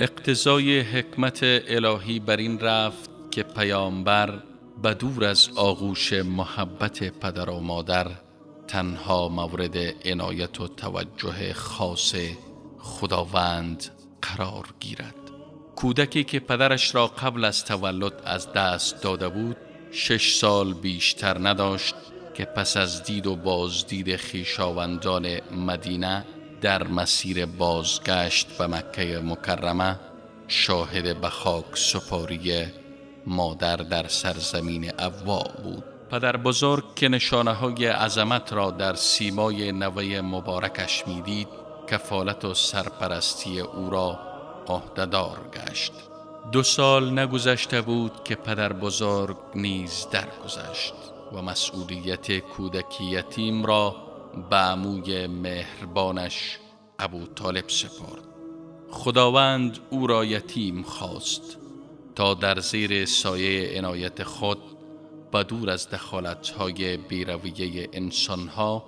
اقتضای حکمت الهی بر این رفت که پیامبر بدور از آغوش محبت پدر و مادر تنها مورد عنایت و توجه خاص خداوند قرار گیرد. کودکی که پدرش را قبل از تولد از دست داده بود 6 سال بیشتر نداشت که پس از دید و بازدید خویشاوندان مدینه در مسیر بازگشت به مکه مکرمه شاهد به خاک سپاری مادر در سرزمین ابوا بود. پدر بزرگ که نشانه های عظمت را در سیمای نوه مبارکش میدید کفالت و سرپرستی او را عهده‌دار گشت. 2 سال نگذشته بود که پدر بزرگ نیز درگذشت و مسئولیت کودکی یتیم را به عموی مهربانش ابوطالب سپرد. خداوند او را یتیم خواست تا در زیر سایه عنایت خود بدور از دخالت‌های بی‌رویه انسان‌ها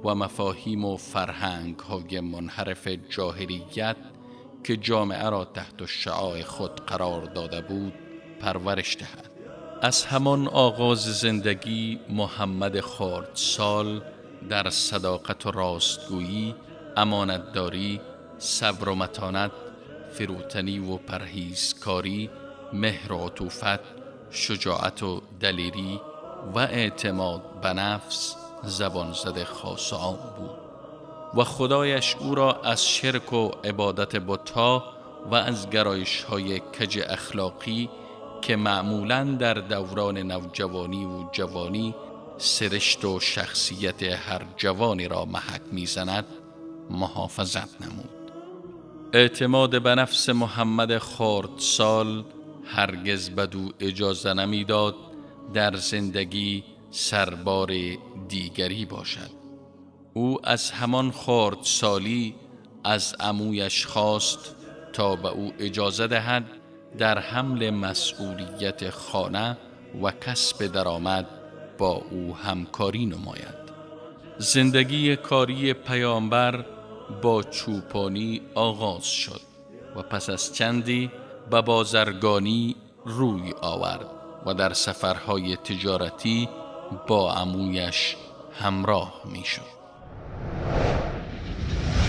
و مفاهیم و فرهنگ‌های منحرف جاهلیت که جامعه را تحت شعاع خود قرار داده بود پرورش دهد. از همان آغاز زندگی محمد خردسال در صداقت و راستگویی، امانتداری، صبر و متانت، فروتنی و پرهیزکاری، مهر و عطوفت، شجاعت و دلیری و اعتماد به نفس زبان زده خاص آن بود و خدایش او را از شرک و عبادت بت‌ها و از گرایش‌های کج اخلاقی که معمولاً در دوران نوجوانی و جوانی سرشت و شخصیت هر جوانی را محک می‌زند محافظت نمود. اعتماد به نفس محمد خردسال هرگز بدو اجازه نمیداد در زندگی سربار دیگری باشد. او از همان خردسالی از عمویش خواست تا به او اجازه دهد در حمل مسئولیت خانه و کسب درآمد با او همکاری نماید. زندگی کاری پیامبر با چوپانی آغاز شد و پس از چندی به بازرگانی روی آورد و در سفرهای تجارتی با عمویش همراه می شد.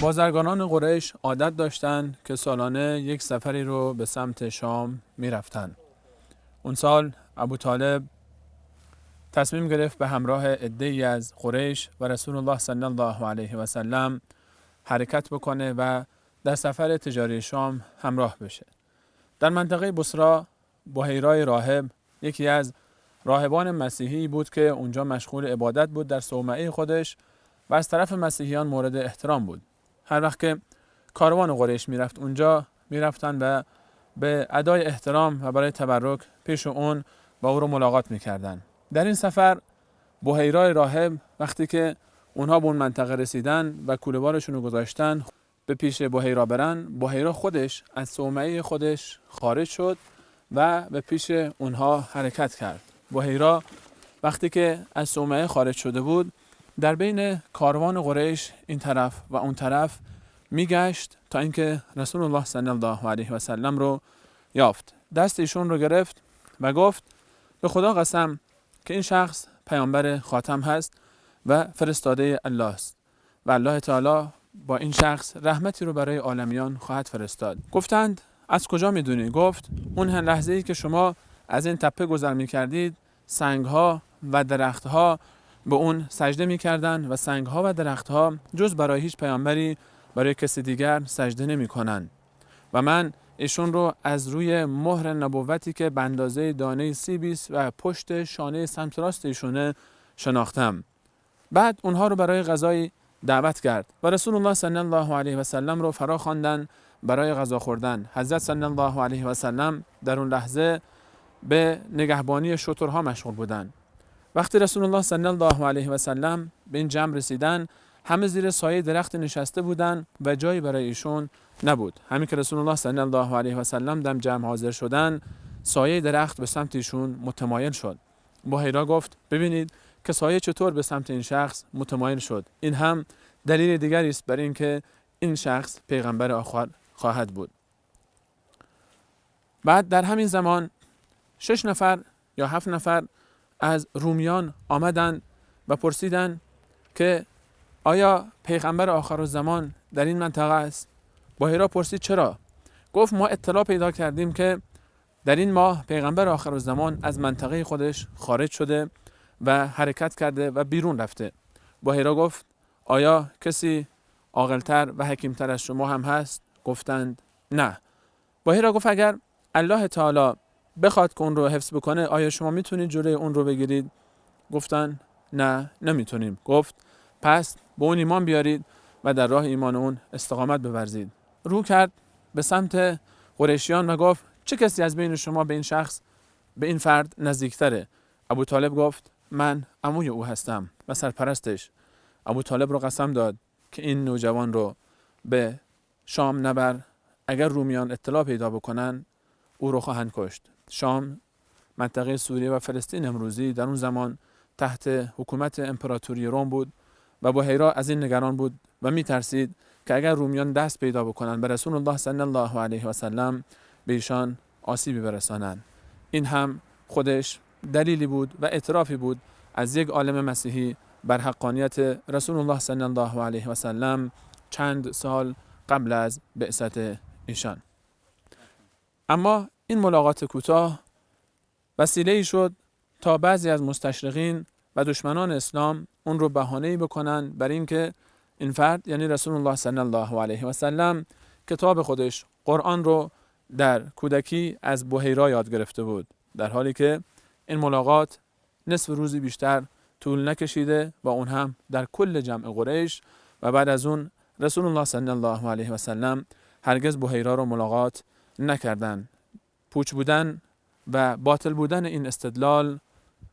بازرگانان قریش عادت داشتند که سالانه یک سفری رو به سمت شام می رفتن. اون سال ابوطالب تصمیم گرفت به همراه عده‌ای از قریش و رسول الله صلی الله علیه و سلم حرکت بکنه و در سفر تجاری شام همراه بشه. در منطقه بصره بحیرای راهب یکی از راهبان مسیحی بود که اونجا مشغول عبادت بود در صومعه خودش و از طرف مسیحیان مورد احترام بود. هر وقت که کاروان قریش میرفت اونجا میرفتن و به ادای احترام و برای تبرک پیش اون با او رو ملاقات میکردن. در این سفر بحیرای راهب وقتی که اونها به اون منطقه رسیدن و کوله‌بارشون رو گذاشتن به پیش بحیرا برن، بحیرا خودش از صومعه خودش خارج شد و به پیش اونها حرکت کرد. بحیرا وقتی که از صومعه خارج شده بود در بین کاروان قریش این طرف و اون طرف میگشت تا اینکه رسول الله صلی الله علیه و سلم رو یافت. دست ایشون رو گرفت و گفت به خدا قسم که این شخص پیامبر خاتم هست و فرستاده الله است و الله تعالی با این شخص رحمتی رو برای عالمیان خواهد فرستاد. گفتند از کجا میدونی؟ گفت اون لحظه‌ای که شما از این تپه گذر میکردید سنگ‌ها و درخت‌ها به اون سجده میکردن و سنگ‌ها و درخت‌ها جز برای هیچ پیامبری برای کسی دیگر سجده نمی‌کنند و من ایشون رو از روی مهر نبوتی که به اندازه دانه سیب است و پشت شانه سمت راست ایشونه شناختم. بعد اونها رو برای غذای دعوت کرد و رسول الله صلی الله علیه و سلم رو فرا خواندن برای غذا خوردن. حضرت صلی الله علیه و سلم در اون لحظه به نگهبانی شترها مشغول بودند. وقتی رسول الله صلی الله علیه و سلم به این جمع رسیدن همه زیر سایه درخت نشسته بودند و جایی برای ایشون نبود. همین که رسول الله صلی الله علیه و سلم در جمع حاضر شدن سایه درخت به سمت ایشون متمایل شد. بحیرا گفت ببینید که سایه چطور به سمت این شخص متمایل شد. این هم دلیل دیگری است بر اینکه این شخص پیغمبر آخر خواهد بود. بعد در همین زمان 6 نفر یا 7 نفر از رومیان آمدند و پرسیدند که آیا پیغمبر آخرالزمان در این منطقه است؟ بحیرا پرسید چرا؟ گفت ما اطلاع پیدا کردیم که در این ماه پیغمبر آخرالزمان از منطقه خودش خارج شده و حرکت کرده و بیرون رفته. بحیرا گفت آیا کسی عاقل‌تر و حکیم‌تر از شما هم هست؟ گفتند نه. بحیرا گفت اگر الله تعالی بخواد که اون رو حفظ بکنه آیا شما میتونید جلوی اون رو بگیرید؟ گفتن نه نمیتونیم. گفت پس به اون ایمان بیارید و در راه ایمان اون استقامت بورزید. رو کرد به سمت قریشیان و گفت چه کسی از بین شما به این شخص، به این فرد نزدیکتره؟ ابو طالب گفت من عموی او هستم و سرپرستش. ابو طالب رو قسم داد که این نوجوان رو به شام نبر، اگر رومیان اطلاع پیدا بکنن او رو خواهند کشت. شام منطقه سوریه و فلسطین امروزی در اون زمان تحت حکومت امپراتوری روم بود و بحیرا از این نگران بود و میترسید که اگر رومیان دست پیدا بکنن به رسول الله صلی الله علیه و سلم به ایشان آسیبی برسانند. این هم خودش دلیلی بود و اعترافی بود از یک عالم مسیحی بر حقانیت رسول الله صلی الله علیه و سلم چند سال قبل از بعثت ایشان. اما این ملاقات کوتاه وسیله‌ای شد تا بعضی از مستشرقین و دشمنان اسلام اون رو بهانه‌ای بکنن بر اینکه این فرد یعنی رسول الله صلی الله علیه و سلم کتاب خودش قرآن رو در کودکی از بحیرا یاد گرفته بود، در حالی که این ملاقات نصف روزی بیشتر طول نکشیده و اون هم در کل جمع قریش و بعد از اون رسول الله صلی الله علیه و سلم هرگز بحیرا رو ملاقات نکردند. پوچ بودن و باطل بودن این استدلال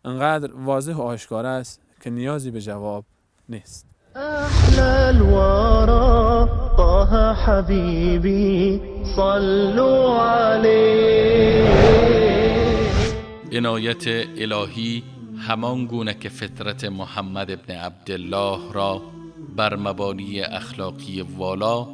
انقدر واضح و آشکار است که نیازی به جواب نیست. أحلى الورى طه حبيبي صلوا عليه. عنایت الهی همان گونه که فطرت محمد ابن عبدالله را بر مبانی اخلاقی والا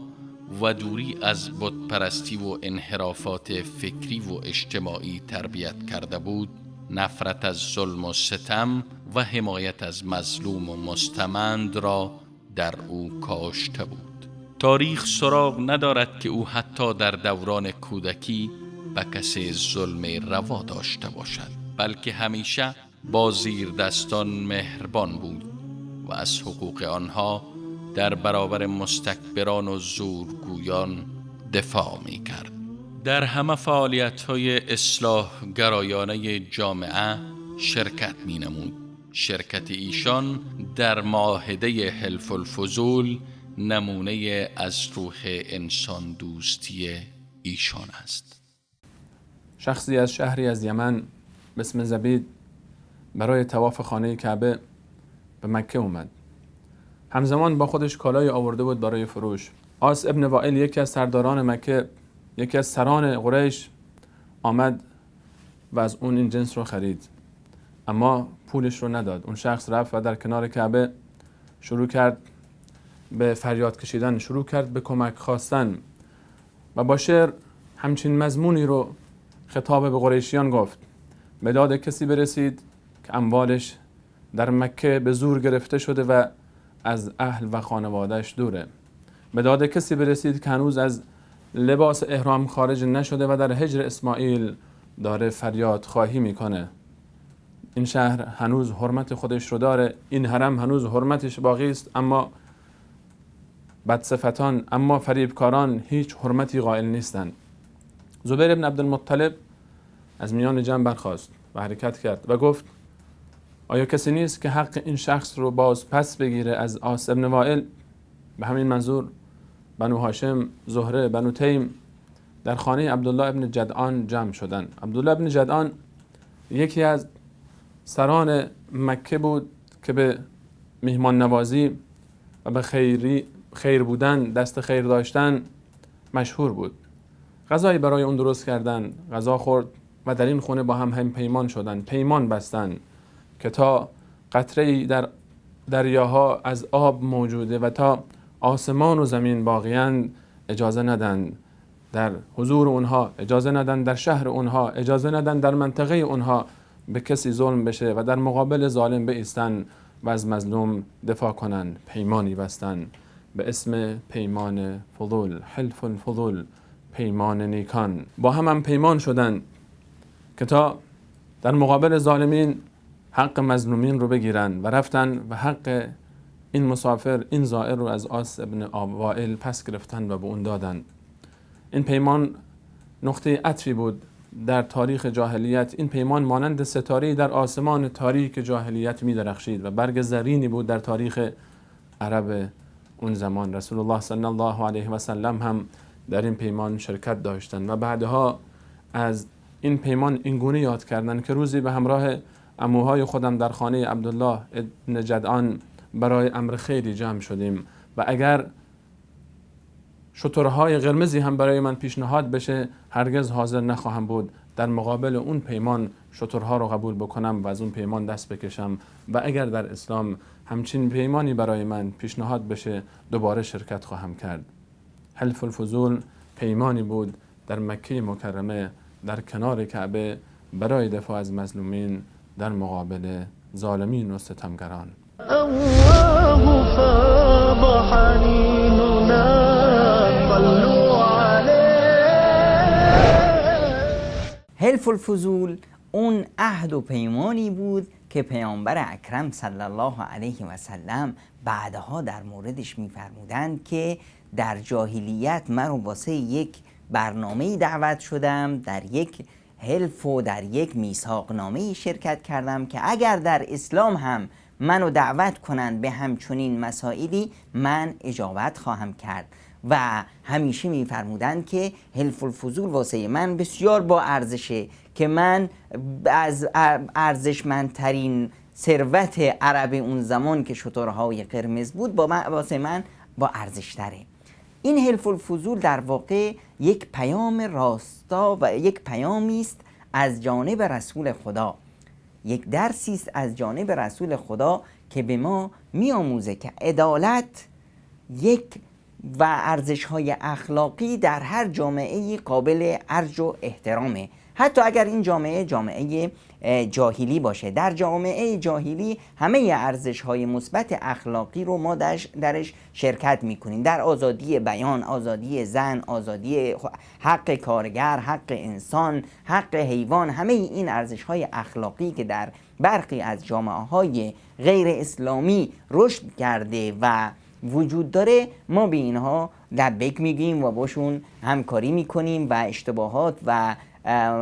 و دوری از بت پرستی و انحرافات فکری و اجتماعی تربیت کرده بود، نفرت از ظلم و ستم و حمایت از مظلوم و مستمند را در او کاشته بود. تاریخ سراغ ندارد که او حتی در دوران کودکی به کسی ظلم روا داشته باشد، بلکه همیشه با زیردستان مهربان بود و از حقوق آنها در برابر مستکبران و زورگویان دفاع می کرد. در همه فعالیت‌های اصلاح گرایانه جامعه شرکت می نمود. شرکت ایشان در معاهده حلف الفضول نمونه از روح انسان دوستی ایشان است. شخصی از شهری از یمن به اسم زبید برای طواف خانه کعبه به مکه اومد. همزمان با خودش کالای آورده بود برای فروش. آس ابن وائل یکی از سرداران مکه، یکی از سران قریش آمد و از اون این جنس رو خرید، اما پولش رو نداد. اون شخص رفت و در کنار کعبه شروع کرد به فریاد کشیدن، شروع کرد به کمک خواستن و با شعر همچین مضمونی رو خطاب به قریشیان گفت: به داد کسی برسید که اموالش در مکه به زور گرفته شده و از اهل و خانوادهش دوره. به داد کسی برسید که هنوز از لباس احرام خارج نشده و در هجر اسماعیل داره فریاد خواهی میکنه. این شهر هنوز حرمت خودش رو داره، این حرم هنوز حرمتش باقی است، اما بدصفتان، اما فریبکاران هیچ حرمتی قائل نیستند. زبیر ابن عبدالمطلب از میان جمع برخاست و حرکت کرد و گفت: آیا کسی نیست که حق این شخص رو باز پس بگیره از آس ابن وائل؟ به همین منظور بنو هاشم، زهره، بنو تیم در خانه عبدالله ابن جدعان جمع شدند. عبدالله ابن جدعان یکی از سران مکه بود که به میهمان نوازی و به خیر بودن، دست خیر داشتن مشهور بود. غذایی برای اون درست کردن، غذا خورد و در این خونه با هم پیمان شدن، پیمان بستن که تا قطره‌ای در دریاها از آب موجوده و تا آسمان و زمین باقیند اجازه ندن در حضور اونها، اجازه ندن در شهر اونها، اجازه ندن در منطقه اونها به کسی ظلم بشه و در مقابل ظالم بایستن و از مظلوم دفاع کنن. پیمانی بستن به اسم پیمان فضول، حلف الفضول، پیمان نیکان. با هم پیمان شدن که تا در مقابل ظالمین حق مظلومین رو بگیرن و رفتن و حق این مسافر، این زائر رو از آس ابن وائل پس گرفتن و به اون دادن. این پیمان نقطه عطفی بود در تاریخ جاهلیت. این پیمان مانند ستاره در آسمان تاریک جاهلیت می درخشید و برگ زرینی بود در تاریخ عرب اون زمان. رسول الله صلی الله علیه و سلم هم در این پیمان شرکت داشتند و بعدها از این پیمان این گونه یاد کردند که روزی به همراه عموهای خودم در خانه عبدالله ابن جدعان برای امر خیری جمع شدیم و اگر شترهای قرمزی هم برای من پیشنهاد بشه هرگز حاضر نخواهم بود در مقابل اون پیمان شترها رو قبول بکنم و از اون پیمان دست بکشم و اگر در اسلام همچین پیمانی برای من پیشنهاد بشه دوباره شرکت خواهم کرد. حلف الفضول پیمانی بود در مکه مکرمه در کنار کعبه برای دفاع از مظلومین در مقابل ظالمین و ستمگران. الله فاض حنيننا صلوا عليه. حلف الفضول اون عهد و پیمانی بود که پیامبر اکرم صلی الله علیه و سلم بعدها در موردش می‌فرمودند که در جاهلیت من واسه یک برنامه‌ای دعوت شدم، در یک حلف و در یک میثاقنامه‌ای شرکت کردم که اگر در اسلام هم منو دعوت کنند به همچنین مسائلی من اجابت خواهم کرد. و همیشه میفرمودند که حلف الفضول واسه من بسیار با ارزشه که من از ارزشمندترین ثروت عرب اون زمان که شترهای قرمز بود واسه من با ارزش تره. این حلف الفضول در واقع یک پیام راستا و یک پیامی است از جانب رسول خدا، یک درسی است از جانب رسول خدا که به ما میآموزه که عدالت یک و ارزش‌های اخلاقی در هر جامعه قابل ارج و احترامه، حتی اگر این جامعه جاهلی باشه. در جامعه جاهلی همه ارزش‌های مثبت اخلاقی رو ما درش شرکت می‌کنیم، در آزادی بیان، آزادی زن، آزادی حق کارگر، حق انسان، حق حیوان، همه این ارزش‌های اخلاقی که در برخی از جامعه‌های غیر اسلامی رشد کرده و وجود داره ما به اینها لبیک میگیم و باشون همکاری میکنیم و اشتباهات و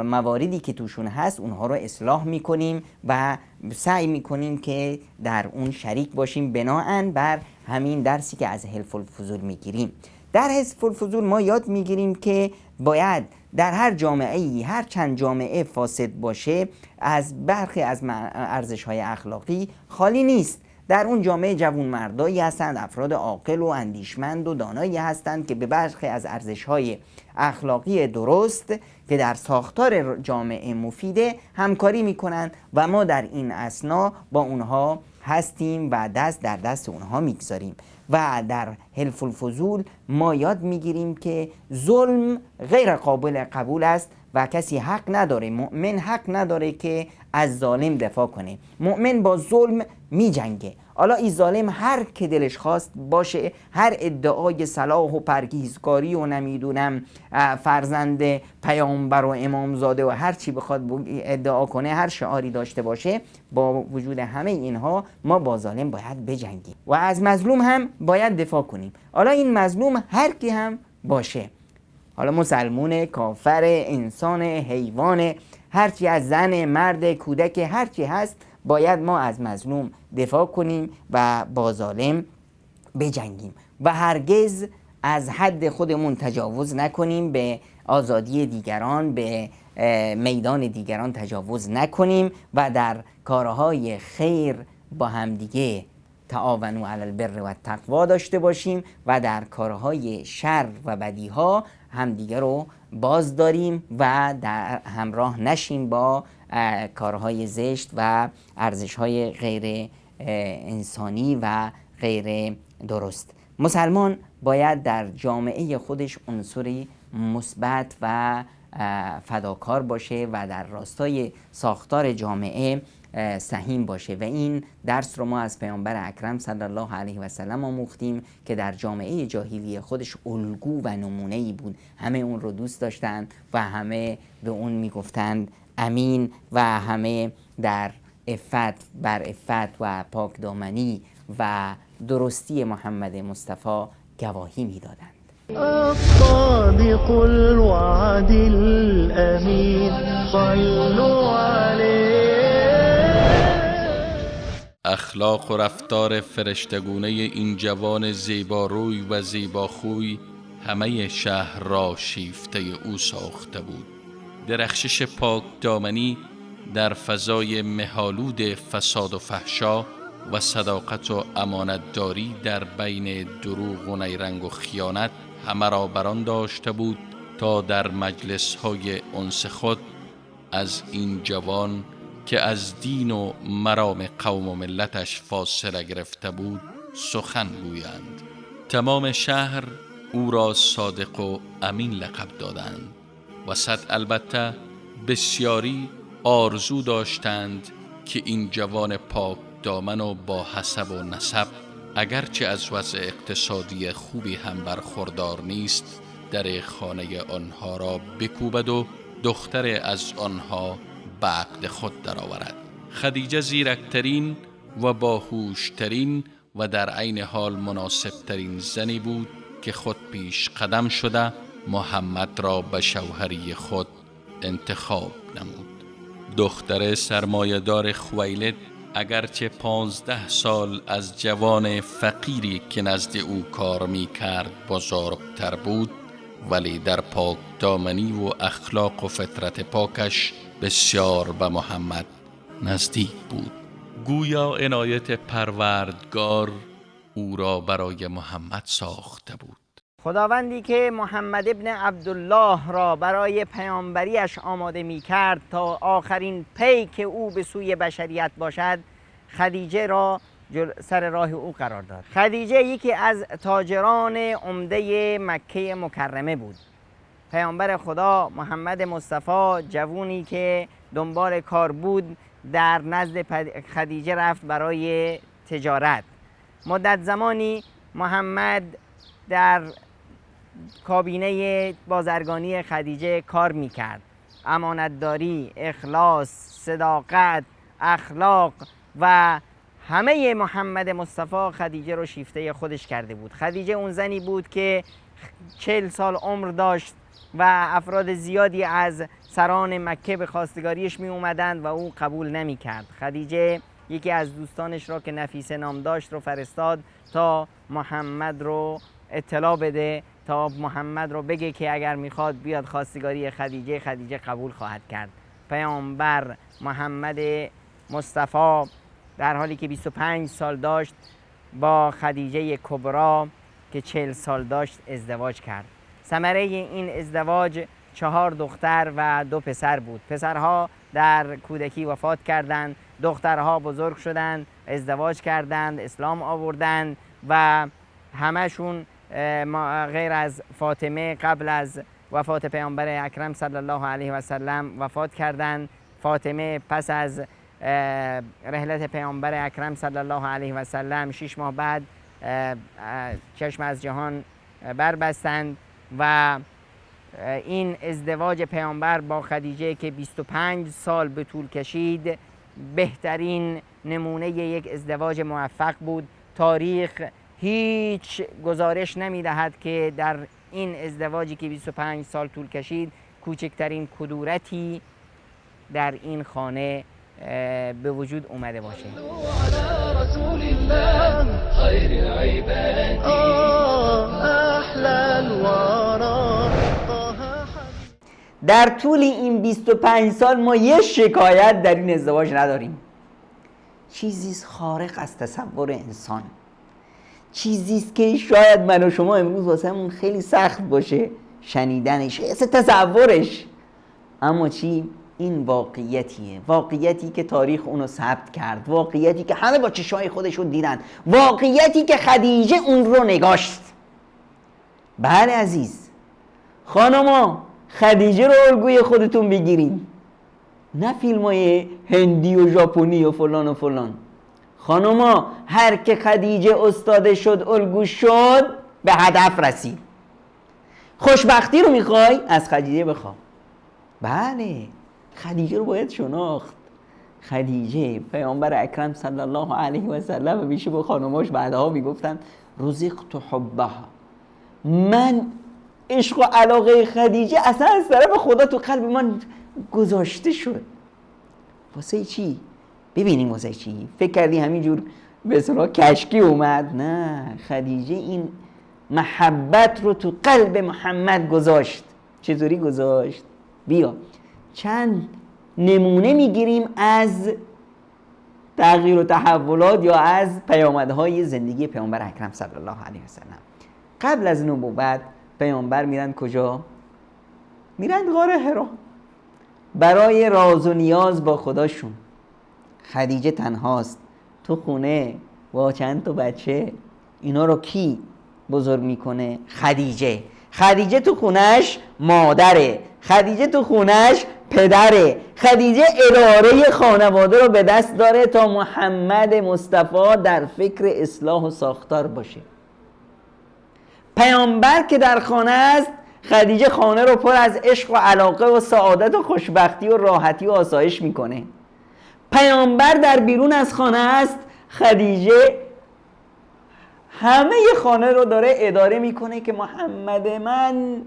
مواردی که توشون هست اونها رو اصلاح میکنیم و سعی میکنیم که در اون شریک باشیم بناءً بر همین درسی که از حلف الفضول میگیریم. در حلف الفضول ما یاد میگیریم که باید در هر جامعه‌ای، هر چند جامعه فاسد باشه، از برخی از ارزش‌های اخلاقی خالی نیست. در اون جامعه جوانمردایی هستند، افراد عاقل و اندیشمند و دانایی هستند که به برخی از ارزش‌های اخلاقی درست که در ساختار جامعه مفیده همکاری میکنند و ما در این اثنا با اونها هستیم و دست در دست اونها میگذاریم. و در حلف الفضول ما یاد میگیریم که ظلم غیر قابل قبول است و کسی حق نداره، مؤمن حق نداره که از ظالم دفاع کنه. مؤمن با ظلم می جنگه. حالا این ظالم هر که دلش خواست باشه، هر ادعای صلاح و پرهیزکاری و نمیدونم فرزند پیامبر و امامزاده و هر چی بخواد ادعا کنه، هر شعاری داشته باشه، با وجود همه اینها ما با ظالم باید بجنگیم و از مظلوم هم باید دفاع کنیم. حالا این مظلوم هر کی هم باشه، حالا مسلمون، کافر، انسان، حیوان، هرچی از زن، مرد، کودک، هرچی هست باید ما از مظلوم دفاع کنیم و با ظالم بجنگیم و هرگز از حد خودمون تجاوز نکنیم، به آزادی دیگران، به میدان دیگران تجاوز نکنیم و در کارهای خیر با همدیگه تعاونوا علی البر و التقوا داشته باشیم و در کارهای شر و بدیها همدیگه رو باز داریم و در همراه نشیم با کارهای زشت و ارزش‌های غیر انسانی و غیر درست. مسلمان باید در جامعه خودش عنصری مثبت و فداکار باشه و در راستای ساختار جامعه سهیم باشه. و این درس رو ما از پیامبر اکرم صلی الله علیه و سلم آموختیم که در جامعه جاهلیه خودش الگو و نمونه‌ای بود. همه اون رو دوست داشتن و همه به اون میگفتند امین و همه در عفت بر عفت و پاکدامنی و درستی محمد مصطفی گواهی میدادند. الصادق الوعد الأمين صلوا عليه. اخلاق و رفتار فرشتگونه این جوان زیباروی و زیباخوی همه شهر را شیفته او ساخته بود. درخشش پاک دامنی در فضای مه‌آلود فساد و فحشا و صداقت و امانتداری در بین دروغ و نیرنگ و خیانت همه را بران داشته بود تا در مجلس‌های انس خود از این جوان که از دین و مرام قوم و ملتش فاصله گرفته بود سخن گویند. تمام شهر او را صادق و امین لقب دادند و صد البته بسیاری آرزو داشتند که این جوان پاک دامن و با حسب و نسب اگرچه از وضع اقتصادی خوبی هم برخوردار نیست در خانه آنها را بکوبد و دختر از آنها به عقد خود درآورد. خدیجه زیرکترین و باهوشترین و در عین حال مناسبترین زنی بود که خود پیش قدم شده محمد را به شوهری خود انتخاب نمود. دختر سرمایه‌دار خویلد اگرچه 15 سال از جوان فقیری که نزد او کار می کرد بزرگتر بود، ولی در پاک دامنی و اخلاق و فطرت پاکش بسیار به محمد نزدیک بود. گویا عنایت پروردگار او را برای محمد ساخته بود. خداوندی که محمد ابن عبدالله را برای پیامبریش آماده می کرد تا آخرین پیک او به سوی بشریت باشد، خدیجه را سر راه او قرار داد. خدیجه یکی از تاجران عمده مکه مکرمه بود. پیامبر خدا محمد مصطفی جوونی که دنبال کار بود در نزد خدیجه رفت برای تجارت. مدت زمانی محمد در کابینه بازرگانی خدیجه کار میکرد. امانتداری، اخلاص، صداقت، اخلاق و همه محمد مصطفی خدیجه رو شیفته خودش کرده بود. خدیجه اون زنی بود که 40 سال عمر داشت و افراد زیادی از سران مکه به خواستگاریش می اومدند و او قبول نمی کرد. خدیجه یکی از دوستانش را که نفیسه نام داشت رو فرستاد تا محمد رو اطلاع بده، تا محمد رو بگه که اگر میخواد بیاد خواستگاری خدیجه، خدیجه قبول خواهد کرد. پیامبر محمد مصطفی در حالی که 25 سال داشت با خدیجه کبرا که 40 سال داشت ازدواج کرد. ثمره این ازدواج 4 دختر و 2 پسر بود. پسرها در کودکی وفات کردند، دخترها بزرگ شدند، ازدواج کردند، اسلام آوردند و همشون غیر از فاطمه قبل از وفات پیامبر اکرم صلی الله علیه و سلم وفات کردند. فاطمه پس از رحلت پیامبر اکرم صلی الله علیه و سلم 6 ماه بعد چشم از جهان بربستند و این ازدواج پیامبر با خدیجه که 25 سال به طول کشید بهترین نمونه یک ازدواج موفق بود. تاریخ هیچ گزارش نمی‌دهد که در این ازدواجی که 25 سال طول کشید کوچکترین کدورتی در این خانه به وجود اومده باشه. در طول این 25 سال ما یه شکایت در این ازدواج نداریم. چیزی خارق از تصور انسان، چیزیست که شاید من و شما امروز واسمون خیلی سخت باشه شنیدنش، تصورش، اما چی؟ این واقعیتیه، واقعیتی که تاریخ اونو ثبت کرد، واقعیتی که همه با چشمای خودشون دیدن، واقعیتی که خدیجه اون رو نگاشت. بله عزیز، خانما خدیجه رو الگوی خودتون بگیرین، نه فیلم های هندی و ژاپنی و فلان و فلان. خانما هر که خدیجه استاد شد الگو شد به هدف رسید. خوشبختی رو میخوای از خدیجه بخوا. بله خدیجه رو باید شناخت. خدیجه پیامبر اکرم صلی الله علیه و سلم میشه با خانماش بعدها میگفتن رزقت حبها، من عشق و علاقه خدیجه اصلا از طرف خدا تو قلب من گذاشته شد. واسه چی؟ ببینیم واسه چی؟ فکر کردی همینجور به اصطلاح کشکی اومد؟ نه، خدیجه این محبت رو تو قلب محمد گذاشت. چطوری گذاشت؟ بیا چند نمونه میگیریم از تغییر و تحولات یا از پیامدهای زندگی پیامبر اکرم صلی الله علیه و سلم. قبل از نبوت پیامبر میرن کجا؟ میرن غار حرا برای راز و نیاز با خداشون. خدیجه تنهاست تو خونه با چند تا بچه. اینا رو کی بزرگ میکنه؟ خدیجه. خدیجه تو خونش مادره، خدیجه تو خونش پدره. خدیجه اداره خانواده رو به دست داره تا محمد مصطفی در فکر اصلاح و ساختار باشه. پیامبر که در خانه است، خدیجه خانه رو پر از عشق و علاقه و سعادت و خوشبختی و راحتی و آسایش میکنه. پیامبر در بیرون از خانه است، خدیجه همه خانه رو داره اداره میکنه که محمد من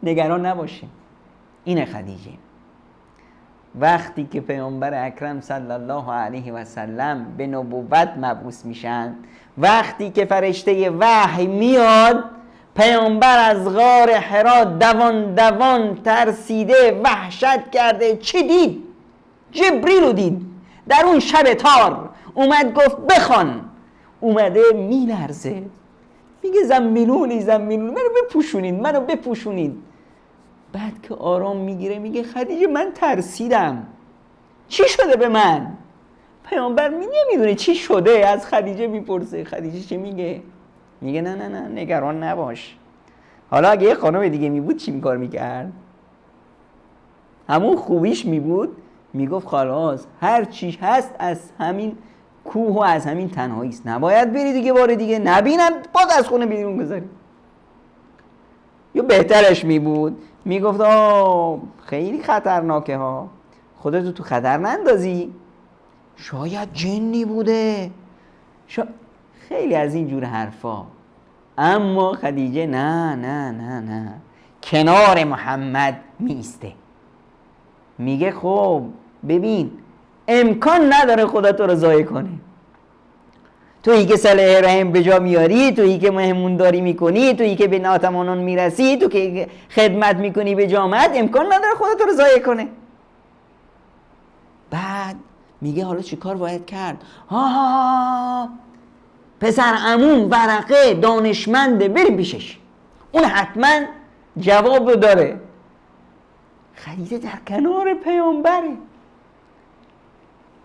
نگران نباشه. اینه خدیجه. وقتی که پیامبر اکرم صلی الله علیه و سلم به نبوت مبعوث میشن، وقتی که فرشته وحی میاد، پیامبر از غار حرا دوان دوان ترسیده وحشت کرده. چی دید؟ جبریل رو دید در اون شب تار. اومد گفت بخوان. اومده میلرزه، میگه زمینونی منو بپوشونید. بعد که آرام میگیره میگه خدیجه من ترسیدم، چی شده به من؟ پیامبر نمیدونه چی شده، از خدیجه میپرسه. خدیجه چی میگه؟ میگه نه نگران نباش. حالا اگه یه خانم دیگه میبود چی کار میکرد؟ همون خوبیش میبود، میگفت خلاص هر چی هست از همین کوه و از همین تنهایی است، نباید بری دیگه، بار دیگه نبینم باز از خونه بیرون بذاری. یا بهترش میبود میگفت خیلی خطرناکه ها، خودتو تو خطر نندازی، شاید جنی بوده، خیلی از این جور حرفا. اما خدیجه نه کنار محمد میسته. میگه خب ببین امکان نداره خدا تو رو ضایع کنه. تویی که صله رحم به جا میاری، تویی که مهمونداری میکنی، تویی که به ناتوانان میرسی، تو که خدمت میکنی به جامعت، امکان نداره خدا تو رو ضایع کنه. بعد میگه حالا چی کار باید کرد؟ پسر عموم ورقه دانشمنده، بریم پیشش، اون حتما جواب رو داره. خدیجه در کنار پیامبره.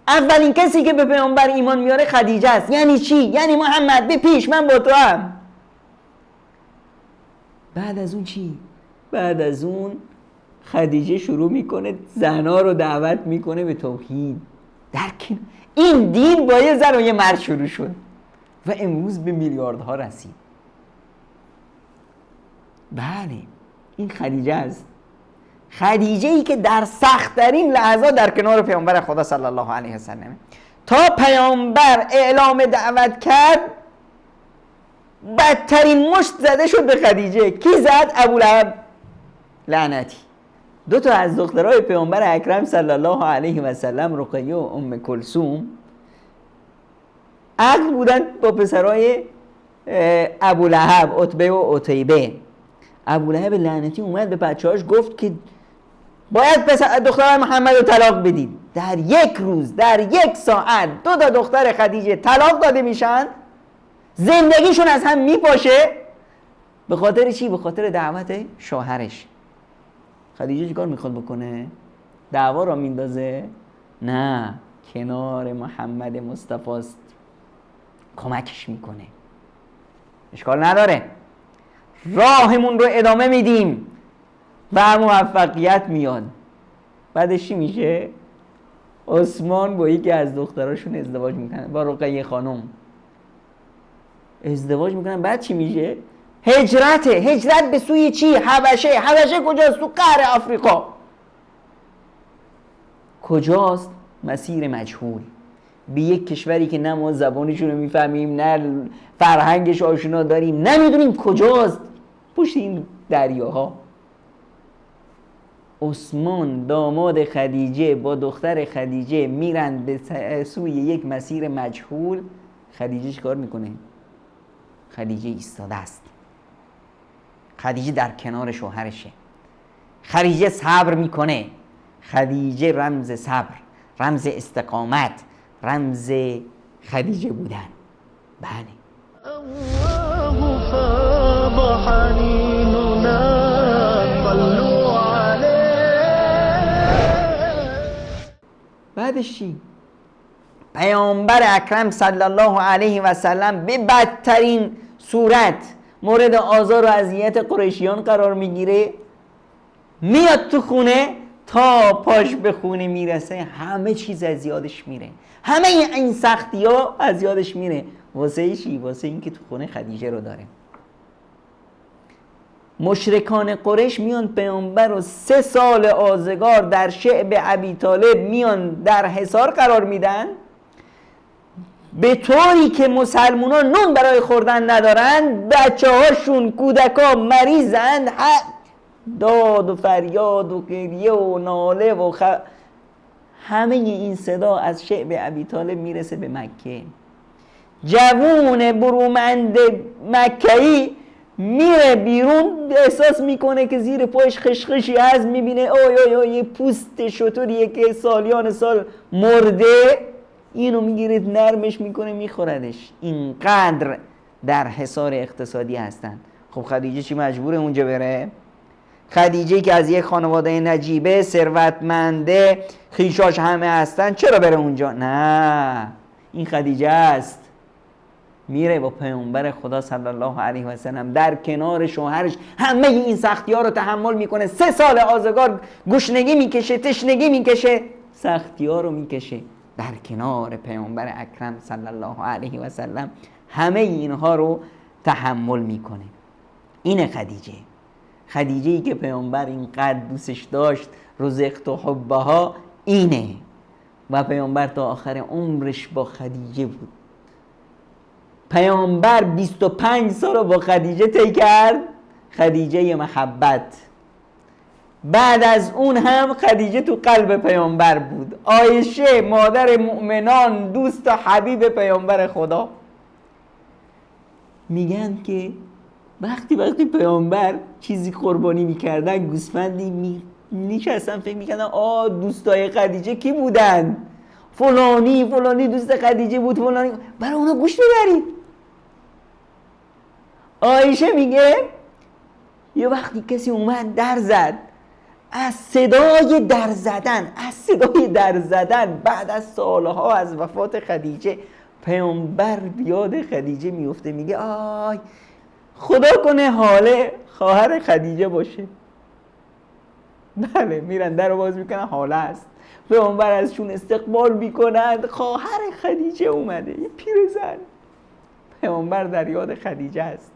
اولین کسی که به پیامبر ایمان میاره خدیجه است. یعنی چی؟ یعنی محمد به پیش، من با تو هم. بعد از اون چی؟ بعد از اون خدیجه شروع میکنه زنها رو دعوت میکنه به توحید. این دین با یه زن و یه مرد شروع شد و امروز به میلیاردها رسید. بله این خدیجه است. خدیجه ای که در سخت‌ترین لحظات در کنار پیامبر خدا صلی الله علیه و سلم، تا پیامبر اعلام دعوت کرد بدترین مشت زده شد به خدیجه. کی زد؟ ابولهب لعنتی. دو تا از دخترای پیامبر اکرم صلی الله علیه و سلم، رقیه و ام کلثوم، عقد بودن با پسرای ابولهب، عتبه و عتیبه. ابولهب لعنتی اومد به بچه‌هاش گفت که باید دخترای محمد رو طلاق بدید. در یک روز، در یک ساعت 2 تا دختر خدیجه طلاق داده میشن، زندگیشون از هم میپاشه. به خاطر چی؟ به خاطر دعوت شوهرش. خدیجه چیکار میخواد بکنه؟ دعوا را میندازه؟ نه، کنار محمد مصطفی است، کمکش میکنه. اشکال نداره، راهمون رو ادامه میدیم. و موفقیت میاد. بعدش چی میشه؟ عثمان با یکی از دختراشون ازدواج میکنه، با رقیه خانم ازدواج میکنن. بعد چی میشه؟ هجرت به سوی چی؟ حبشه کجاست؟ تو قعر آفریقا. کجاست؟ مسیر مجهول، به یک کشوری که نه ما زبانشون رو میفهمیم، نه فرهنگش آشنا داریم، نمیدونیم کجاست، پشت این دریاها. عثمان داماد خدیجه با دختر خدیجه میرن به سوی یک مسیر مجهول. خدیجه چیکار میکنه؟ خدیجه ایستاده است. خدیجه در کنار شوهرشه. خدیجه صبر میکنه. خدیجه رمز صبر، رمز استقامت، رمز خدیجه بودن. بله. الله فاض حنيننا صلوا عليه. بعدش چی؟ پیامبر اکرم صلی الله علیه و سلم به بدترین صورت مورد آزار و اذیت قریشیان قرار میگیره. میاد تو خونه، تا پاش به خونه میرسه همه چیز از یادش میره، همه این سختی ها از یادش میره. واسه چی؟ واسه این که تو خونه خدیجه رو داره. مشرکان قریش میان پیامبر رو 3 سال آزگار در شعب ابی طالب میان در حصار قرار میدن، به طوری که مسلمانان نون برای خوردن ندارن، بچه هاشون کودکا مریضن، داد و فریاد و گریه و ناله و همه این صدا از شعب ابی طالب میرسه به مکه. جوون برومند مکه‌ای میره بیرون، احساس میکنه که زیر پایش خشخشی هست، میبینه یه پوست شتریه که سالیان سال مرده، اینو میگیره نرمش میکنه میخوردش. اینقدر در حصار اقتصادی هستن. خب خدیجه چی مجبوره اونجا بره؟ خدیجه که از یک خانواده نجیبه، ثروتمنده، خویشاش همه هستن، چرا بره اونجا؟ نه، این خدیجه است. میره با پیامبر خدا صلی الله علیه و سلم در کنار شوهرش همه این سختی ها رو تحمل میکنه. 3 سال آزگار گشنگی میکشه، تشنگی میکشه، سختی ها رو میکشه در کنار پیامبر اکرم صلی الله علیه و سلم. همه اینها رو تحمل میکنه. این خدیجه‌ای که پیامبر اینقدر دوستش داشت، رزقت حبها، اینه. و پیامبر تا آخر عمرش با خدیجه بود. پیامبر 25 سال رو با خدیجه طی کرد، خدیجه محبت. بعد از اون هم خدیجه تو قلب پیامبر بود. عایشه مادر مؤمنان، دوست و حبیب پیامبر خدا. میگن که وقتی پیامبر چیزی قربانی میکردن، گوسفندی نشستن فکر میکردن دوستای خدیجه کی بودن؟ فلانی دوست خدیجه بود، فلانی، برای اونا گوش ببرید. عایشه میگه یه وقتی کسی اومد در زد، از صدای در زدن بعد از سالها از وفات خدیجه، پیامبر بیاد خدیجه میفته، میگه خدا کنه حاله خواهر خدیجه باشه. بله، میرن در رو باز میکنن، حاله است. پیامبر ازشون استقبال میکنند، خواهر خدیجه اومده، یه پیرزن. پیامبر در یاد خدیجه است.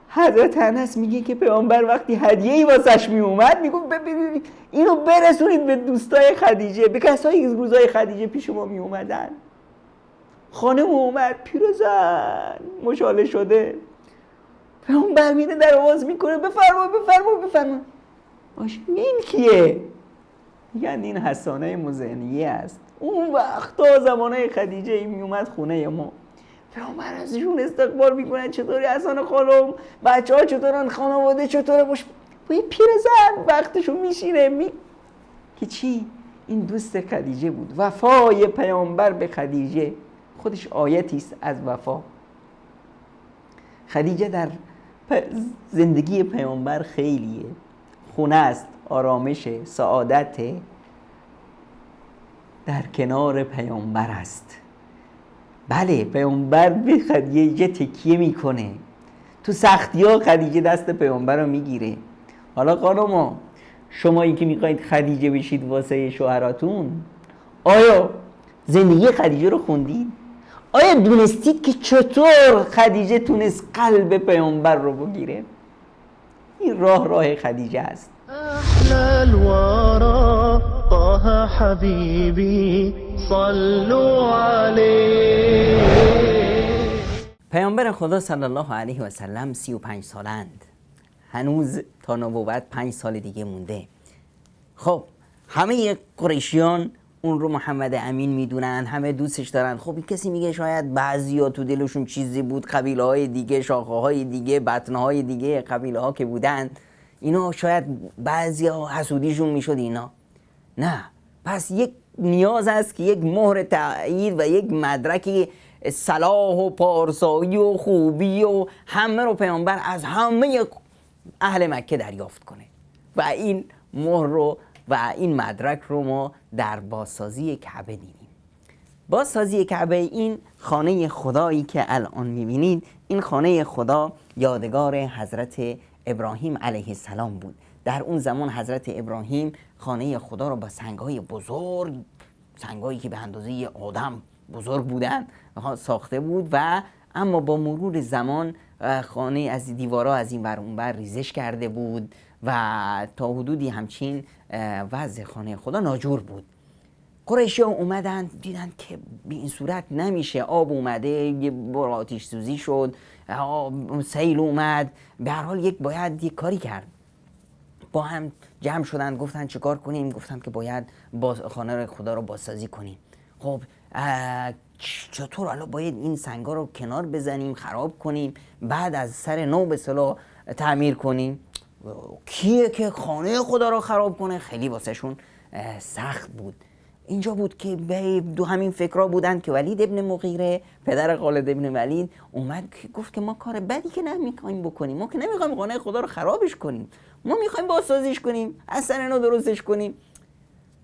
حضرت انس میگه که پیامبر وقتی هدیه‌ای واسش میومد میگفت ببینید اینو برسونید به دوستای خدیجه، به کسایی که روزای خدیجه پیش ما میومدن. خانم اومد، پیرزن مشاله شده، پیامبر میره در آواز میکنه بفرما. این کیه؟ میگن این حسانه مزینیه است. اون وقتا زمانه خدیجه ای میومد خونه ما، پیامبر ازشون استقبال میکنن، چطوری حسان خانم، بچه ها چطورن، خانواده چطوره؟ با یه پیرزن وقتشون میشینه که چی؟ این دوست خدیجه بود. وفای پیامبر به خدیجه خودش آیتی است از وفا. خدیجه در زندگی پیامبر خیلیه، خونه است، آرامش، سعادت، در کنار پیامبر است. بله، پیامبر به خدیجه تکیه میکنه، تو سختی ها خدیجه دست پیامبر رو میگیره. حالا خانوما، شمایی که میخواید خدیجه بشید واسه شوهراتون، آیا زندگی خدیجه رو خوندید؟ آیا دونستید که چطور خدیجه تونست قلب پیامبر رو بگیره؟ این راه خدیجه است. أحلى الورى طه حبيبي صلوا عليه. پیامبر خدا صلی الله علیه و سلم 35 سالند. هنوز تا نبوت 5 سال دیگه مونده. خب همه قریشیان اون رو محمد امین میدونن، همه دوستش دارن. خب کسی میگه شاید بعضیا تو دلشون چیزی بود، قبیله های دیگه، شاخه های دیگه، بطنه های دیگه قبیله ها که بودن، اینا شاید بعضیا حسودیشون میشد اینا. نه، پس یک نیاز است که یک مهر تایید و یک مدرک صلاح و پارسایی و خوبی و همه رو پیامبر از همه اهل مکه دریافت کنه و این مهر رو و این مدرک رو ما در بازسازی کعبه دیدیم. بازسازی کعبه، این خانه خدایی که الان میبینید، این خانه خدا یادگار حضرت ابراهیم علیه السلام بود. در اون زمان حضرت ابراهیم خانه خدا رو با سنگ‌های بزرگ، سنگ‌هایی که به اندازه آدم بزرگ بودن، ساخته بود و اما با مرور زمان خانه از دیوارها از این ور اون ور ریزش کرده بود و تا حدودی همچین وضع خانه خدا ناجور بود. قریشی ها اومدن دیدن که به این صورت نمیشه، آب اومده، یه بار آتش سوزی شد، سیل اومد، به هر حال باید یک کاری کرد. با هم جمع شدن گفتن چه کار کنیم؟ گفتن که باید خانه خدا رو بازسازی کنیم. خب چطور الان باید این سنگا رو کنار بزنیم، خراب کنیم، بعد از سر نو به اصطلاح تعمیر کنیم؟ کیه که خانه خدا رو خراب کنه؟ خیلی واسهشون سخت بود. اینجا بود که دو همین فکرها بودن که ولید ابن مغیره پدر خالد ابن ولید اومد که گفت که ما کار بدی که نمیخوایم بکنیم، ما که نمیخوایم خانه خدا رو خرابش کنیم، ما میخوایم بازسازیش کنیم، از سر نو درستش کنیم.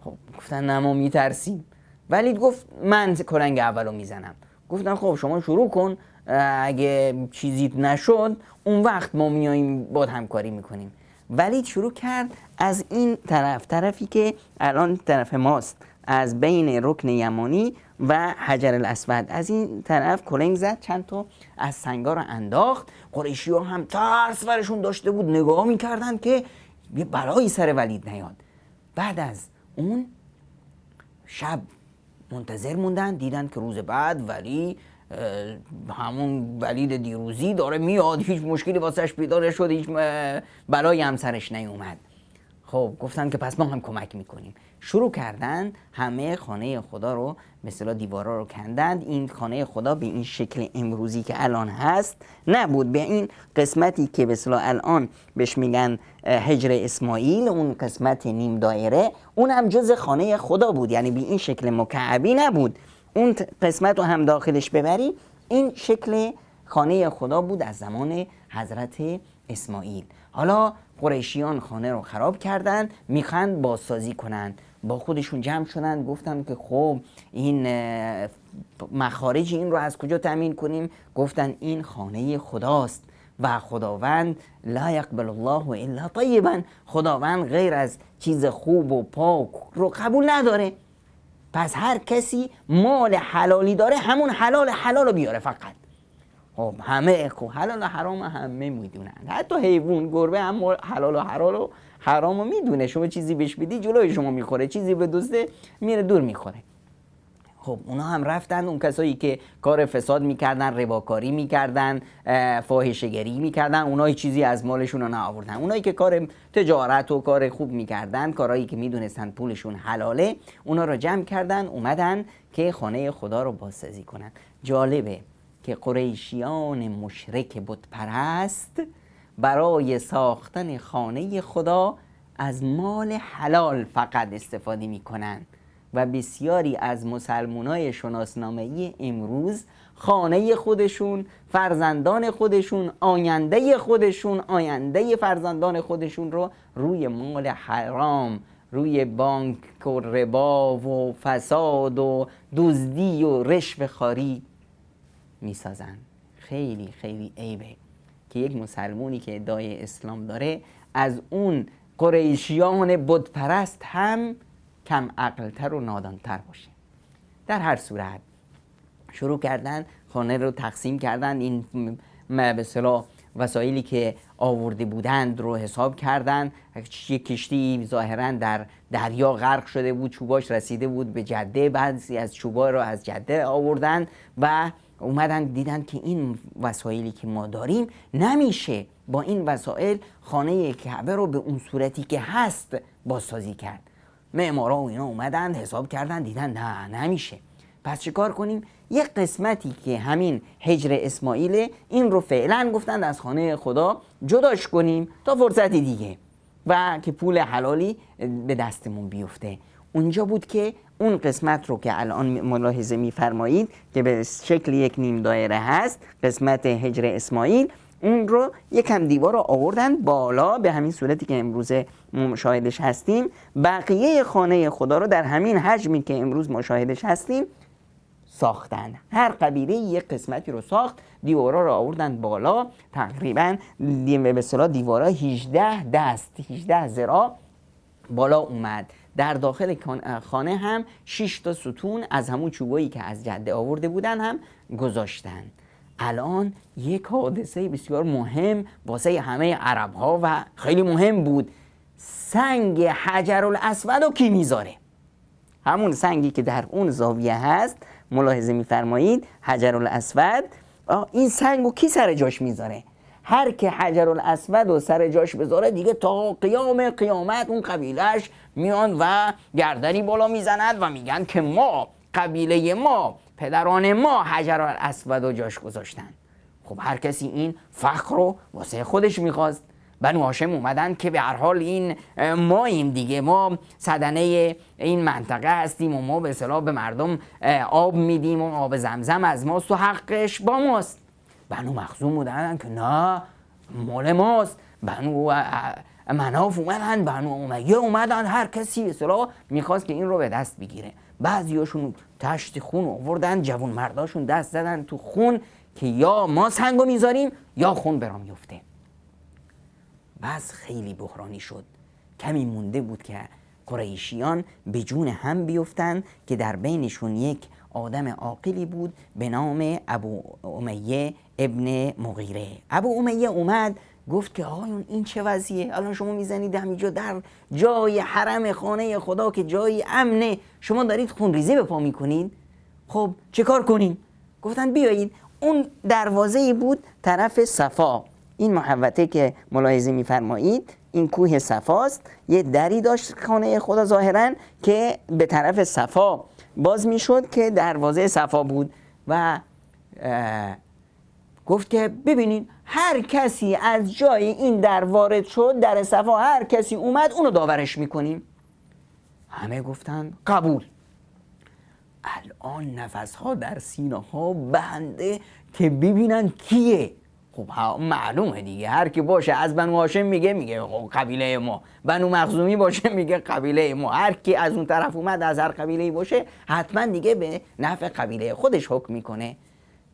خب گفتن نه ما میترسیم. ولید گفت من کلنگ اولو میزنم. گفتن خب شما شروع کن، اگه چیزی نشد اون وقت ما میاییم با همکاری میکنیم. ولید شروع کرد از این طرفی که الان طرف ماست، از بین رکن یمانی و حجر الاسود، از این طرف کلنگ زد، چند تا از سنگا رو انداخت. قریشی ها هم ترس ورشون داشته بود، نگاه میکردن که یه بلایی سر ولید نیاد. بعد از اون شب منتظر موندن، دیدن که روز بعد ولی همون ولید دیروزی داره میاد، هیچ مشکلی واسش پیدا نشد، هیچ بلایی هم سرش نیومد. خب گفتن که پس ما هم کمک میکنیم. شروع کردن همه خانه خدا رو به اصطلاح دیوارا رو کندند. این خانه خدا به این شکل امروزی که الان هست نبود، به این قسمتی که به اصطلاح الان بهش میگن حجر اسماعیل، اون قسمت نیم دایره، اون هم جز خانه خدا بود، یعنی به این شکل مکعبی نبود. اون قسمت رو هم داخلش ببری، این شکل خانه خدا بود از زمان حضرت اسماعیل. حالا قریشیان خانه رو خراب کردن، میخوان بازسازی کنن. با خودشون جمع شدن، گفتن که خب این مخارج این رو از کجا تامین کنیم؟ گفتن این خانه خداست و خداوند لا یقبل الله الا طیبا، خداوند غیر از چیز خوب و پاک رو قبول نداره. پس هر کسی مال حلالی داره همون حلال رو بیاره فقط. خب همه حلال و حرام همه میدونن، حتی حیوان گربه هم حلال و حرام رو میدونه. شما چیزی بهش بدی جلوی شما میخوره، چیزی به دزده میره دور میخوره. خب اونا هم رفتن، اون کسایی که کار فساد میکردن، رباکاری میکردن، فاحشه‌گری میکردن، اونایی چیزی از مالشون رو نآوردن. اونایی که کار تجارت و کار خوب میکردن، کارهایی که میدونستن پولشون حلاله، اونا رو جمع کردن اومدن که خانه خدا رو بازسازی کنن. جالبه که قریشیان مشرک بت پرست برای ساختن خانه خدا از مال حلال فقط استفاده میکنن و بسیاری از مسلمانای شناسنامه‌ای امروز خانه خودشون، فرزندان خودشون، آینده فرزندان خودشون رو روی مال حرام، روی بانک و ربا و فساد و دزدی و رشوه خواری میسازن. خیلی خیلی عیبه که یک مسلمونی که ادعای اسلام داره از اون قریشیان بتپرست هم کم عقلتر و نادانتر باشه. در هر صورت شروع کردن خانه رو تقسیم کردن، این به اصطلاح وسایلی که آورده بودند رو حساب کردن. یک کشتی ظاهرا در دریا غرق شده بود، چوباش رسیده بود به جده، بعضی از چوبا رو از جده آوردن و اومدن دیدن که این وسایلی که ما داریم نمیشه با این وسایل خانه کعبه رو به اون صورتی که هست بازسازی کرد. معمارا و اینا اومدن حساب کردن دیدن نه نمیشه. پس چه کار کنیم؟ یک قسمتی که همین حجر اسماعیل این رو فعلا گفتند از خانه خدا جداش کنیم تا فرصتی دیگه و که پول حلالی به دستمون بیفته. اونجا بود که اون قسمت رو که الان ملاحظه می‌فرمایید که به شکل یک نیم دایره هست، قسمت حجر اسماعیل، اون رو یکم دیوار رو آوردن بالا به همین صورتی که امروز مشاهدش هستیم. بقیه خانه خدا رو در همین حجمی که امروز مشاهدش هستیم ساختن. هر قبیله یک قسمتی رو ساخت، دیوارا رو آوردن بالا، تقریبا به اصطلاح دیوارا 18 دست 18 ذراع بالا اومد. در داخل خانه هم 6 تا ستون از همون چوبایی که از جده آورده بودن هم گذاشتن. الان یک حادثه بسیار مهم واسه همه عرب ها و خیلی مهم بود، سنگ حجرالاسود رو کی میذاره؟ همون سنگی که در اون زاویه هست، ملاحظه میفرمایید حجرالاسود، این سنگو کی سر جاش میذاره؟ هر که حجرالاسود و سر جاش بذاره دیگه تا قیام قیامت اون قبیلهش میان و گردنی بالا میزند و میگن که ما قبیله ما پدران ما حجرالاسود و جاش گذاشتن. خب هر کسی این فخر رو واسه خودش میخواست. بنو هاشم اومدن که به هر حال این ماییم دیگه، ما صدنه این منطقه هستیم و ما به اصطلاح به مردم آب میدیم و آب زمزم از ماست و حقش با ماست. بنو مخزوم بودن که نه مال ماست. بنو مناف اومدن، بنو امیه اومدن، هر کسی به اصطلاح میخواست که این رو به دست بگیره. بعضیاشون تشت خون آوردن، جوان مرداشون دست زدن تو خون که یا ما سنگو میذاریم یا خون برام میفته. بس خیلی بحرانی شد. کمی مونده بود که قریشیان به جون هم بیفتن که در بینشون یک آدم عاقلی بود به نام ابو امیه ابن مغیره. ابو امیه اومد گفت که آقایون این چه وضعیه؟ الان شما میزنید همینجا در جای حرم خانه خدا که جای امنه، شما دارید خونریزی به پا میکنید. خب چه کار کنیم؟ گفتن بیایید. اون دروازه‌ای بود طرف صفا، این محوطه که ملاحظه میفرمایید این کوه صفاست، یه دری داشت خانه خدا ظاهرا که به طرف صفا باز میشد که دروازه صفا بود و گفت که ببینید هر کسی از جای این در وارد شد، در صفا هر کسی اومد اونو داورش میکنیم. همه گفتن قبول. الان نفسها در سینه‌ها بنده که ببینن کیه. خب معلومه دیگه، هر کی باشه از بنو هاشم میگه خب قبیله ما، بنو مخزومی باشه میگه قبیله ما، هر کی از اون طرف اومد از هر قبیله‌ای باشه حتما دیگه به نفع قبیله خودش حکم میکنه.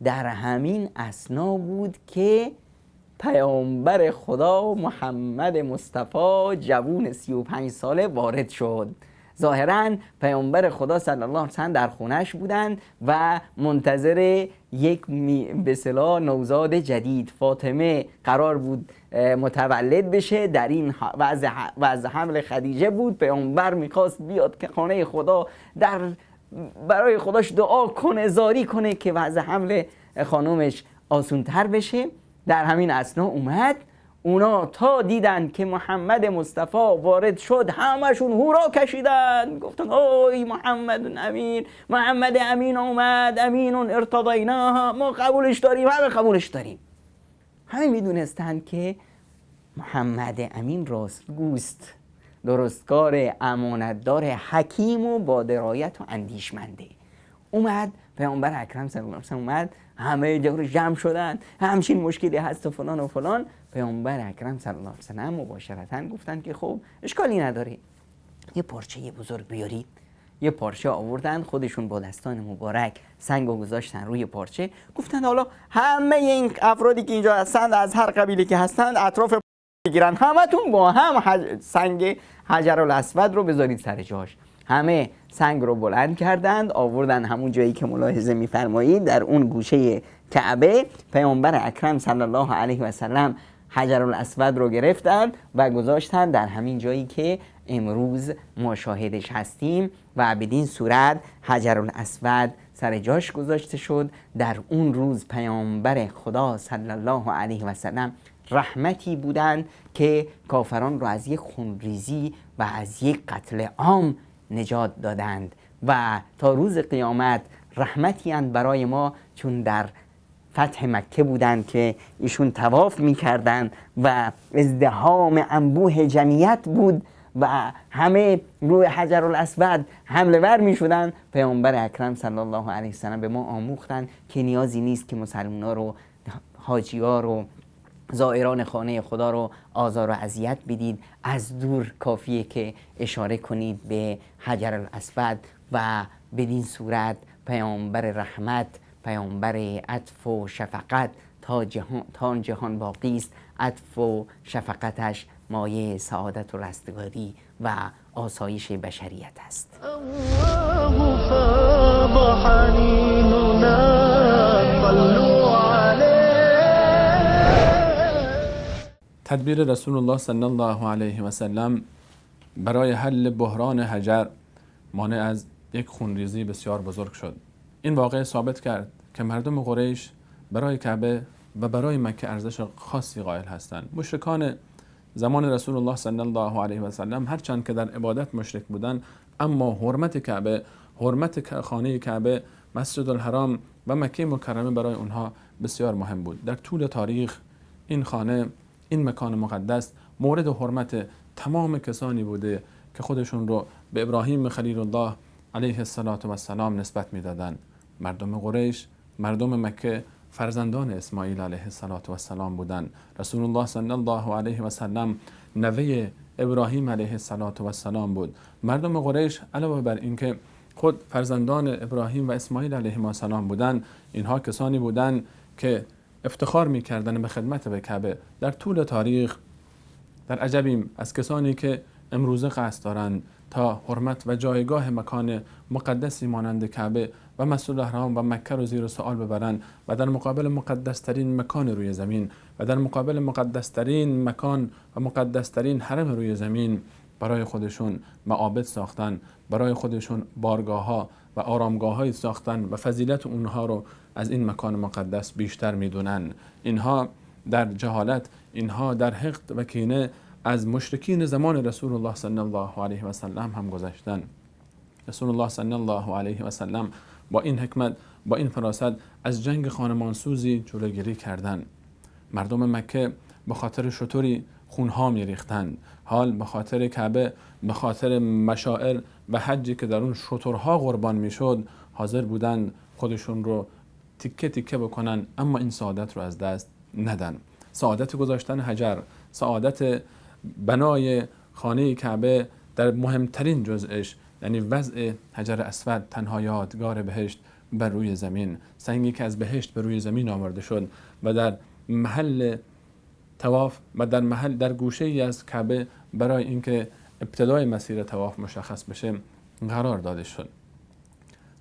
در همین اثنا بود که پیامبر خدا محمد مصطفی جوون 35 ساله وارد شد. ظاهراً پیامبر خدا صلی الله علیه و سلم در خونش بودند و منتظر یک به اصطلاح نوزاد جدید فاطمه قرار بود متولد بشه. در این وضع حمل خدیجه بود. پیامبر میخواست بیاد که خانه خدا برای خداش دعا کنه، زاری کنه که وضع حمل خانومش آسونتر بشه. در همین اثنا اومد. اونا تا دیدن که محمد مصطفی وارد شد همشون هورا کشیدن، گفتن اوی محمد امین، محمد امین اومد، امینون ارتضیناها، ما قبولش داریم، همه قبولش داریم. همه میدونستن که محمد امین راستگوست، درستکار، امانتدار، حکیم و با درایت و اندیشمنده. اومد پیامبر اکرم صلی الله علیه و سلم اومد، همه جمع شدن، همچین مشکلی هست و فلان و فلان. پیامبر اکرم صلی الله علیه و سلم مباشرتاً گفتن که خب اشکالی نداره، یه پارچه بزرگ بیارید، یه پارچه آوردن، خودشون با دستان مبارک سنگ رو گذاشتن روی پارچه، گفتن حالا همه این افرادی که اینجا هستند از هر قبیله که هستند اطراف بگیرن، همتون با هم سنگ حجرالاسود رو بذارید سر جاش. همه سنگ رو بلند کردند، آوردن همون جایی که ملاحظه می‌فرمایید در اون گوشه کعبه. پیامبر اکرم صلی الله علیه و سلم حجرالاسود رو گرفتند و گذاشتن در همین جایی که امروز ما شاهدش هستیم و بدین صورت حجرالاسود سر جاش گذاشته شد. در اون روز پیامبر خدا صلی الله علیه و سلم رحمتی بودند که کافران رو از یک خونریزی و از یک قتل عام نجات دادند و تا روز قیامت رحمتی اند برای ما، چون در فتح مکه بودند که ایشون طواف میکردند و ازدحام انبوه جمعیت بود و همه روی حجرالاسود حمله ور می شدن. پیامبر اکرم صلی الله علیه وسلم به ما آموختن که نیازی نیست که مسلمان‌ها رو، حاجی‌ها رو، زائران خانه خدا رو آزار و اذیت بدید، از دور کافیه که اشاره کنید به حجرالاسود و بدین صورت پیامبر رحمت، پیامبر عطف و شفقت تا جهان باقی است، عطف و شفقتش مایه سعادت و رستگاری و آسایش بشریت است. الله فاض حنيننا صلوا عليه. تدبیر رسول الله صلی الله علیه و سلم برای حل بحران حجر مانع از یک خونریزی بسیار بزرگ شد. این واقعه ثابت کرد که مردم قریش برای کعبه و برای مکه ارزش خاصی قائل هستند. مشرکان زمان رسول الله صلی الله علیه و سلم هرچند که در عبادت مشرک بودند، اما حرمت کعبه، حرمت خانه کعبه، مسجد الحرام و مکه مکرمه برای اونها بسیار مهم بود. در طول تاریخ این خانه، این مکان مقدس مورد حرمت تمام کسانی بوده که خودشون رو به ابراهیم خلیل الله علیه السلام نسبت میدادند. مردم قریش، مردم مکه فرزندان اسماعیل علیه السلام بودند. رسول الله صلی الله علیه و سلم نوه ابراهیم علیه السلام بود. مردم قریش علاوه بر اینکه خود فرزندان ابراهیم و اسماعیل علیه السلام بودند، اینها کسانی بودند که افتخار می‌کردند به خدمت به کعبه. در طول تاریخ در عجبیم از کسانی که امروزه قصد دارند تا حرمت و جایگاه مکان مقدسی مانند کعبه و مسجد الحرام و مکه رو زیر سوال ببرند و در مقابل مقدسترین مکان روی زمین و در مقابل مقدسترین مکان و مقدسترین حرم روی زمین برای خودشون معابد ساختن، برای خودشون بارگاه‌ها و آرامگاه‌های ساختن و فضیلت اونها رو از این مکان مقدس بیشتر میدونن. اینها در جهالت، اینها در حقد و کینه از مشرکین زمان رسول الله صلی الله علیه و سلم هم گذشتن. رسول الله صلی الله علیه و سلم با این حکمت، با این فراست از جنگ خانمانسوزی جلوگیری کردند. مردم مکه به خاطر شتری خونها میریختند، حال به خاطر کعبه، به خاطر مشاعر و حجی که در اون شترها قربان میشد حاضر بودند خودشون رو تیکه تیکه بکنن، اما این سعادت رو از دست ندن. سعادت گذاشتن حجر، سعادت بنای خانه کعبه در مهمترین جزئش، یعنی وضع حجر اسود تنها یادگار بهشت بر روی زمین، سنگی که از بهشت به روی زمین آورده شد و در محل طواف و در گوشه ای از کعبه برای اینکه ابتدای مسیر طواف مشخص بشه قرار داده شد.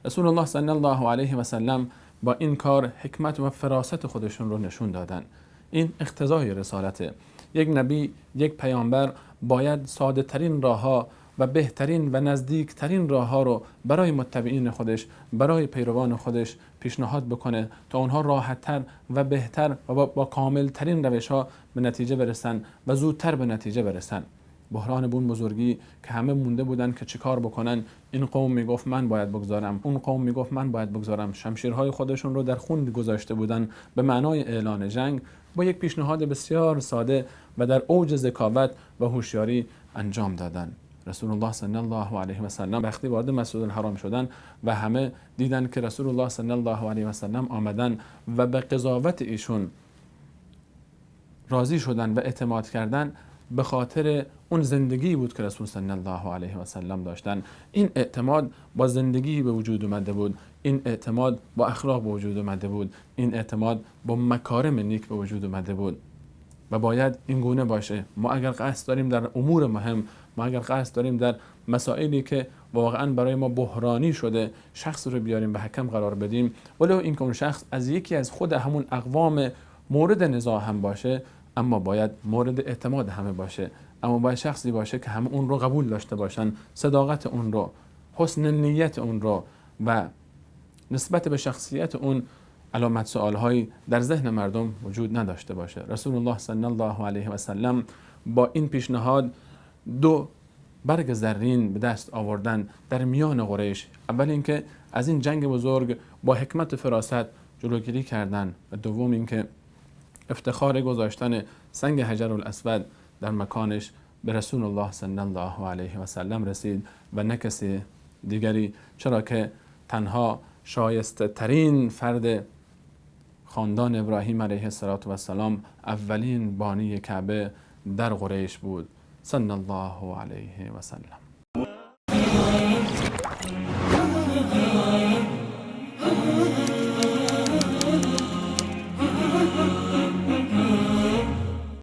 رسول الله صلی الله علیه و سلم با این کار حکمت و فراست خودشون رو نشون دادن. این اقتضای رسالته. یک نبی، یک پیامبر باید ساده ترین راهها و بهترین و نزدیکترین راهها رو برای متبعین خودش، برای پیروان خودش پیشنهاد بکنه تا اونها راحتتر و بهتر و با کاملترین روشها به نتیجه برسن و زودتر به نتیجه برسن. بحران بون بزرگی که همه مونده بودن که چیکار بکنن، این قوم میگفت من باید بگذارم، اون قوم میگفت من باید بگذارم، شمشیرهای خودشون رو در خون گذاشته بودن به معنای اعلان جنگ، با یک پیشنهاد بسیار ساده و در اوج ذکاوت و هوشیاری انجام دادن. رسول الله صلی الله علیه و سلم وقتی وارد مسجد الحرام شدن و همه دیدن که رسول الله صلی الله علیه و سلم آمدن و به قضاوت ایشون راضی شدن و اعتماد کردن، به خاطر اون زندگی بود که رسول صلی الله علیه و سلم داشتن. این اعتماد با زندگی به وجود اومده بود، این اعتماد با اخلاق به وجود اومده بود، این اعتماد با مکارم نیک به وجود اومده بود و باید این گونه باشه. ما اگر قصد داریم در امور مهم، ما اگر قصد داریم در مسائلی که واقعا برای ما بحرانی شده شخص رو بیاریم به حکم قرار بدیم، ولو این که اون شخص از یکی از خود همون اقوام مورد نزاع هم باشه، اما باید مورد اعتماد همه باشه، اما باید شخصی باشه که همه اون رو قبول داشته باشن، صداقت اون رو، حسن نیت اون رو و نسبت به شخصیت اون علامت سوالهایی در ذهن مردم وجود نداشته باشه. رسول الله صلی الله علیه و سلم با این پیشنهاد 2 برگ زرین به دست آوردن در میان قریش. اول اینکه از این جنگ بزرگ با حکمت و فراست جلوگیری کردن و دوم اینکه افتخار گذاشتن سنگ حجر الاسود در مکانش به رسول الله صلی الله علیه و سلم رسید و نه کسی دیگری، چرا که تنها شایسته ترین فرد خاندان ابراهیم علیه السلام اولین بانی کعبه در قریش بود صلی الله علیه و سلم.